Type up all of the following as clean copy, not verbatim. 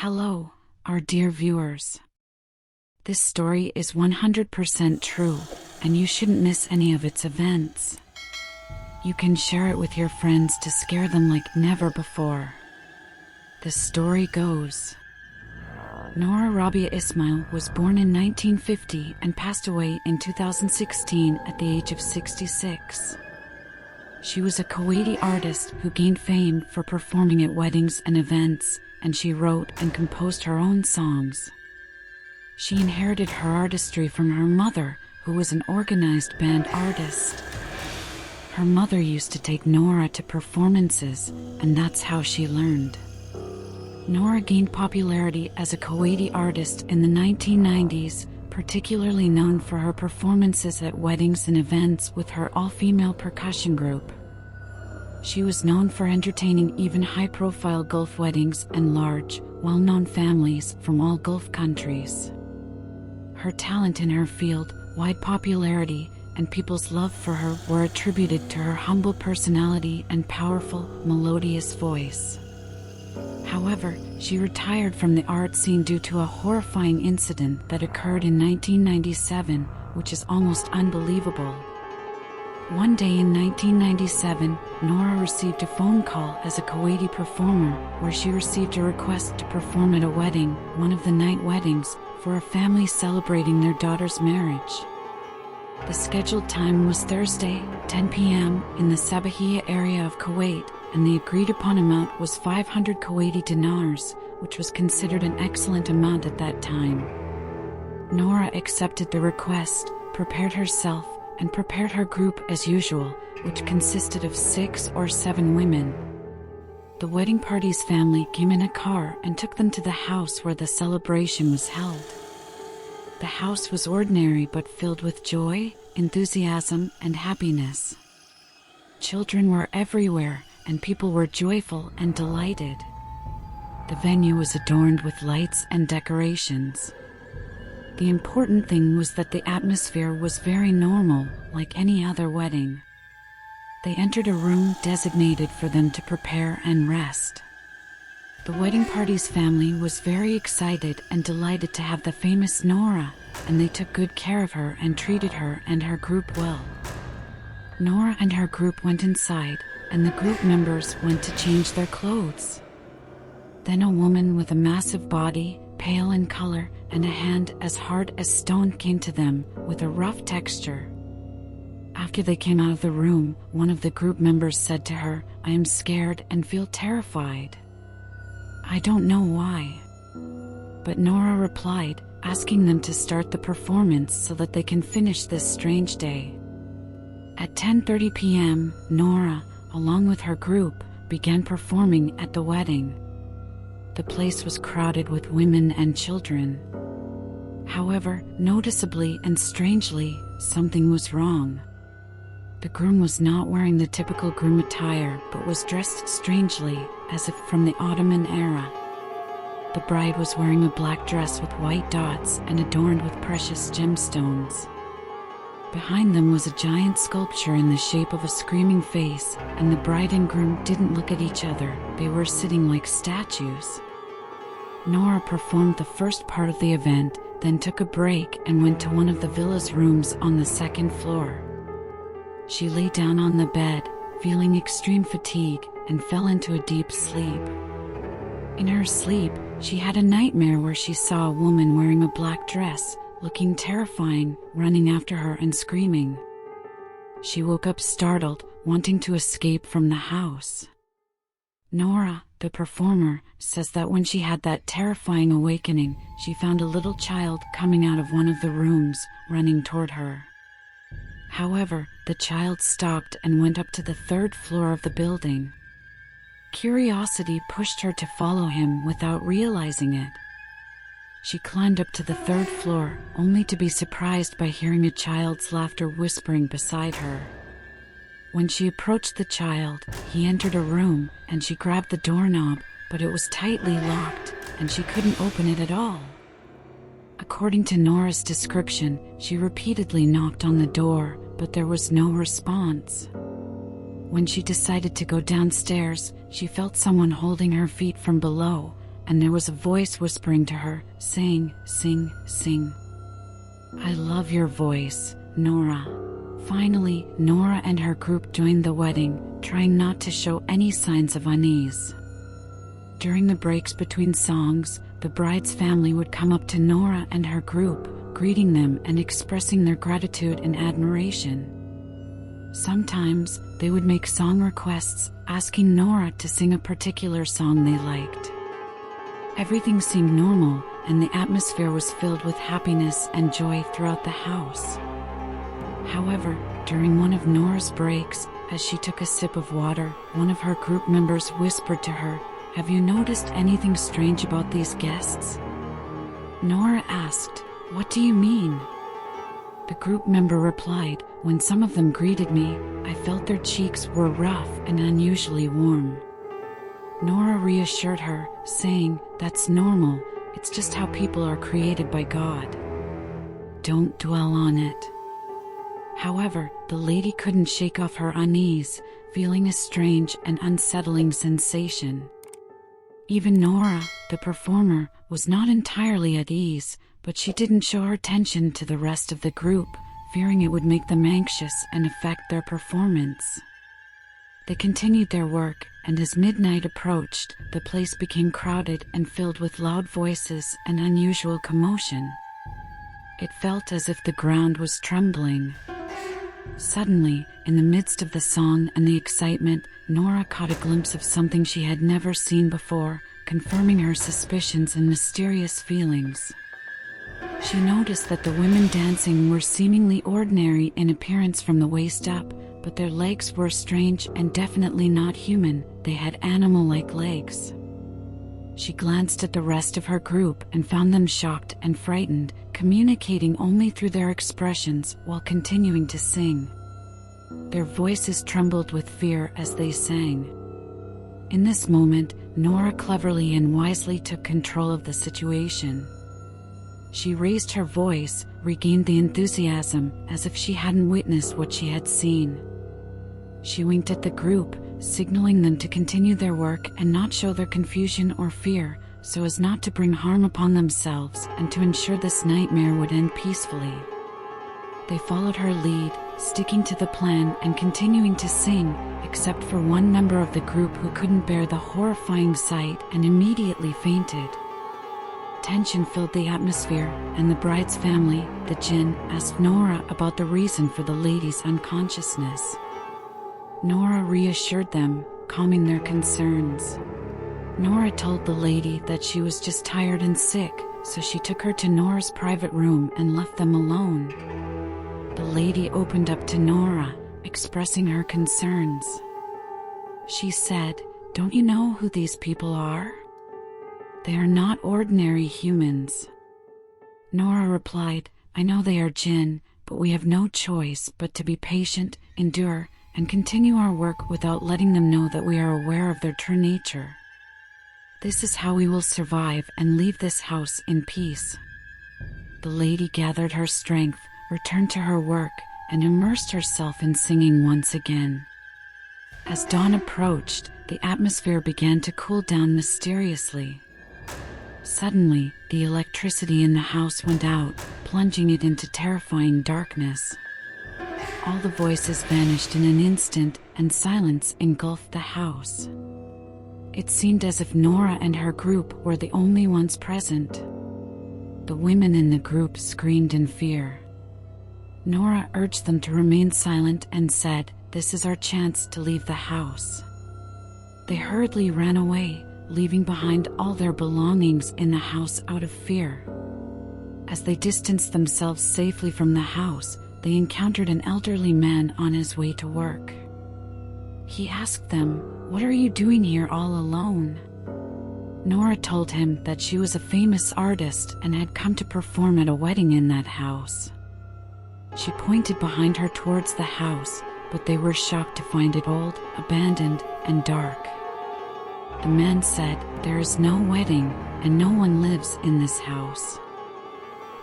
Hello, our dear viewers. This story is 100% true, and you shouldn't miss any of its events. You can share it with your friends to scare them like never before. The story goes. Nora Rabia Ismail was born in 1950 and passed away in 2016 at the age of 66. She was a Kuwaiti artist who gained fame for performing at weddings and events, and she wrote and composed her own songs. She inherited her artistry from her mother, who was an organized band artist. Her mother used to take Nora to performances, and that's how she learned. Nora gained popularity as a Kuwaiti artist in the 1990s, particularly known for her performances at weddings and events with her all-female percussion group. She was known for entertaining even high-profile Gulf weddings and large, well-known families from all Gulf countries. Her talent in her field, wide popularity, and people's love for her were attributed to her humble personality and powerful, melodious voice. However, she retired from the art scene due to a horrifying incident that occurred in 1997, which is almost unbelievable. One day in 1997, Nora received a phone call as a Kuwaiti performer, where she received a request to perform at a wedding, one of the night weddings, for a family celebrating their daughter's marriage. The scheduled time was Thursday, 10 p.m., in the Sabahiyya area of Kuwait, and the agreed-upon amount was 500 Kuwaiti dinars, which was considered an excellent amount at that time. Nora accepted the request, prepared herself, and prepared her group as usual, which consisted of 6 or 7 women. The wedding party's family came in a car and took them to the house where the celebration was held. The house was ordinary but filled with joy, enthusiasm, and happiness. Children were everywhere, and people were joyful and delighted. The venue was adorned with lights and decorations. The important thing was that the atmosphere was very normal, like any other wedding. They entered a room designated for them to prepare and rest. The wedding party's family was very excited and delighted to have the famous Nora, and they took good care of her and treated her and her group well. Nora and her group went inside, and the group members went to change their clothes. Then a woman with a massive body, pale in color, and a hand as hard as stone came to them, with a rough texture. After they came out of the room, one of the group members said to her, "I am scared and feel terrified. I don't know why." But Nora replied, asking them to start the performance so that they can finish this strange day. At 10:30 p.m., Nora, along with her group, began performing at the wedding. The place was crowded with women and children. However, noticeably and strangely, something was wrong. The groom was not wearing the typical groom attire, but was dressed strangely, as if from the Ottoman era. The bride was wearing a black dress with white dots and adorned with precious gemstones. Behind them was a giant sculpture in the shape of a screaming face, and the bride and groom didn't look at each other, they were sitting like statues. Nora performed the first part of the event, then took a break and went to one of the villa's rooms on the second floor. She lay down on the bed, feeling extreme fatigue, and fell into a deep sleep. In her sleep, she had a nightmare where she saw a woman wearing a black dress, looking terrifying, running after her and screaming. She woke up startled, wanting to escape from the house. Nora, the performer, says that when she had that terrifying awakening, she found a little child coming out of one of the rooms, running toward her. However, the child stopped and went up to the 3rd floor of the building. Curiosity pushed her to follow him without realizing it. She climbed up to the 3rd floor, only to be surprised by hearing a child's laughter whispering beside her. When she approached the child, he entered a room, and she grabbed the doorknob, but it was tightly locked, and she couldn't open it at all. According to Nora's description, she repeatedly knocked on the door, but there was no response. When she decided to go downstairs, she felt someone holding her feet from below, and there was a voice whispering to her, saying, "Sing, sing. I love your voice, Nora." Finally, Nora and her group joined the wedding, trying not to show any signs of unease. During the breaks between songs, the bride's family would come up to Nora and her group, greeting them and expressing their gratitude and admiration. Sometimes, they would make song requests, asking Nora to sing a particular song they liked. Everything seemed normal, and the atmosphere was filled with happiness and joy throughout the house. However, during one of Nora's breaks, as she took a sip of water, one of her group members whispered to her, "Have you noticed anything strange about these guests?" Nora asked, "What do you mean?" The group member replied, "When some of them greeted me, I felt their cheeks were rough and unusually warm." Nora reassured her, saying, "That's normal, it's just how people are created by God. Don't dwell on it." However, the lady couldn't shake off her unease, feeling a strange and unsettling sensation. Even Nora, the performer, was not entirely at ease, but she didn't show her attention to the rest of the group, fearing it would make them anxious and affect their performance. They continued their work, and as midnight approached, the place became crowded and filled with loud voices and unusual commotion. It felt as if the ground was trembling. Suddenly, in the midst of the song and the excitement, Nora caught a glimpse of something she had never seen before, confirming her suspicions and mysterious feelings. She noticed that the women dancing were seemingly ordinary in appearance from the waist up, but their legs were strange and definitely not human. They had animal-like legs. She glanced at the rest of her group and found them shocked and frightened, communicating only through their expressions while continuing to sing. Their voices trembled with fear as they sang. In this moment, Nora cleverly and wisely took control of the situation. She raised her voice, regained the enthusiasm, as if she hadn't witnessed what she had seen. She winked at the group, signaling them to continue their work and not show their confusion or fear, so as not to bring harm upon themselves and to ensure this nightmare would end peacefully. They followed her lead, sticking to the plan and continuing to sing, except for one member of the group who couldn't bear the horrifying sight and immediately fainted. Tension filled the atmosphere, and the bride's family, the Jinn, asked Nora about the reason for the lady's unconsciousness. Nora reassured them, calming their concerns. Nora told the lady that she was just tired and sick, so she took her to Nora's private room and left them alone. The lady opened up to Nora, expressing her concerns. She said, "Don't you know who these people are? They are not ordinary humans." Nora replied, "I know they are Jinn, but we have no choice but to be patient, endure, and continue our work without letting them know that we are aware of their true nature. This is how we will survive and leave this house in peace." The lady gathered her strength, returned to her work, and immersed herself in singing once again. As dawn approached, the atmosphere began to cool down mysteriously. Suddenly, the electricity in the house went out, plunging it into terrifying darkness. All the voices vanished in an instant, and silence engulfed the house. It seemed as if Nora and her group were the only ones present. The women in the group screamed in fear. Nora urged them to remain silent and said, "This is our chance to leave the house." They hurriedly ran away, leaving behind all their belongings in the house out of fear. As they distanced themselves safely from the house, they encountered an elderly man on his way to work. He asked them, "What are you doing here all alone?" Nora told him that she was a famous artist and had come to perform at a wedding in that house. She pointed behind her towards the house, but they were shocked to find it old, abandoned, and dark. The man said, "There is no wedding, and no one lives in this house.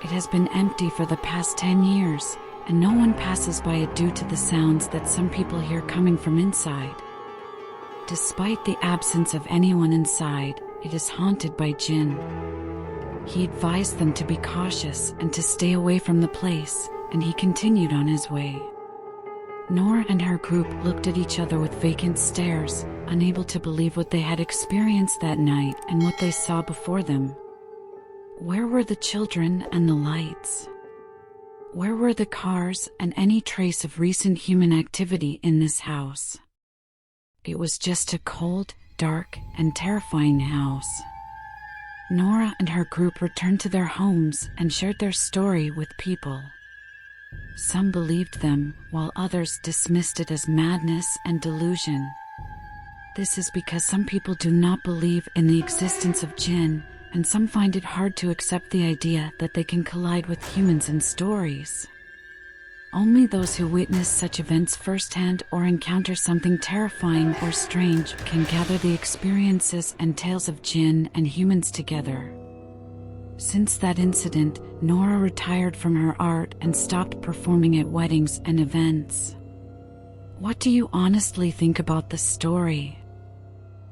It has been empty for the past 10 years, and no one passes by it due to the sounds that some people hear coming from inside." Despite the absence of anyone inside, it is haunted by Jinn. He advised them to be cautious and to stay away from the place, and he continued on his way. Nora and her group looked at each other with vacant stares, unable to believe what they had experienced that night and what they saw before them. Where were the children and the lights? Where were the cars and any trace of recent human activity in this house? It was just a cold, dark, and terrifying house. Nora and her group returned to their homes and shared their story with people. Some believed them, while others dismissed it as madness and delusion. This is because some people do not believe in the existence of Jinn, and some find it hard to accept the idea that they can collide with humans in stories. Only those who witness such events firsthand or encounter something terrifying or strange can gather the experiences and tales of Jinn and humans together. Since that incident, Nora retired from her art and stopped performing at weddings and events. What do you honestly think about the story?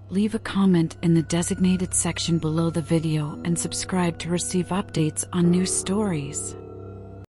Leave a comment in the designated section below the video and subscribe to receive updates on new stories.